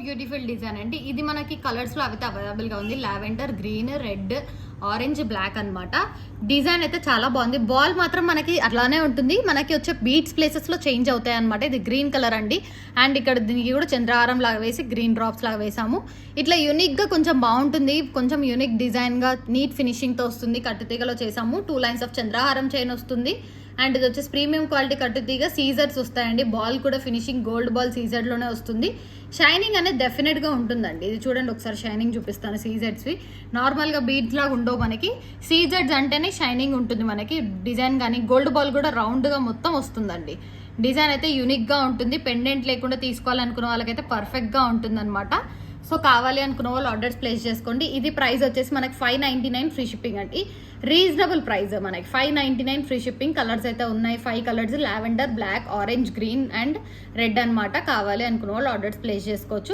Beautiful design అండి. ఇది మనకి కలర్స్ లో అయితే అవైలబుల్ గా ఉంది. Lavender, green, red, orange, black అన్నమాట. డిజైన్ అయితే చాలా బాగుంది. బాల్ మాత్రం మనకి అట్లానే ఉంటుంది. మనకి వచ్చే బీట్స్ ప్లేసెస్ లో చేంజ్ అవుతాయి అనమాట. ఇది గ్రీన్ కలర్ అండి. అండ్ ఇక్కడ దీనికి కూడా చంద్రహారం లాగా వేసి గ్రీన్ డ్రాప్స్ లాగా వేసాము. ఇట్లా యూనిక్ గా కొంచెం బాగుంటుంది. కొంచెం యూనిక్ డిజైన్ గా నీట్ ఫినిషింగ్ తో వస్తుంది. కట్టుతీగలో చేసాము. 2 లైన్స్ ఆఫ్ చంద్రహారం చైన్ వస్తుంది. అండ్ ఇది వచ్చేసి ప్రీమియం క్వాలిటీ కట్టుతీగ. సీజర్స్ వస్తాయండి. బాల్ కూడా ఫినిషింగ్ గోల్డ్ బాల్ సీజర్ లోనే వస్తుంది. షైనింగ్ అనేది డెఫినెట్ గా ఉంటుందండి. ఇది చూడండి ఒకసారి షైనింగ్ చూపిస్తాను. సీజర్స్ వి నార్మల్ గా బీడ్స్ లాగా ఉండవు మనకి. సీజర్స్ అంటేనే షైనింగ్ ఉంటుంది మనకి. డిజైన్ కానీ గోల్డ్ బాల్ కూడా రౌండ్ గా మొత్తం వస్తుందండి. డిజైన్ అయితే యూనిక్ గా ఉంటుంది. పెండెంట్ లేకుండా తీసుకోవాలనుకున్న వాళ్ళకైతే పర్ఫెక్ట్ గా ఉంటుంది అనమాట. సో కావాలి అనుకున్న వాళ్ళు ఆర్డర్స్ ప్లేస్ చేసుకోండి. ఇది ప్రైస్ వచ్చేసి మనకి 599 ఫ్రీ షిప్పింగ్ అండి. రీజనబుల్ ప్రైస్ మనకి 599 ఫ్రీ షిప్పింగ్. కలర్స్ అయితే ఉన్నాయి 5 colours, lavender, black, orange, green and red అనమాట. కావాలి అనుకున్న వాళ్ళు ఆర్డర్స్ ప్లేస్ చేసుకోవచ్చు.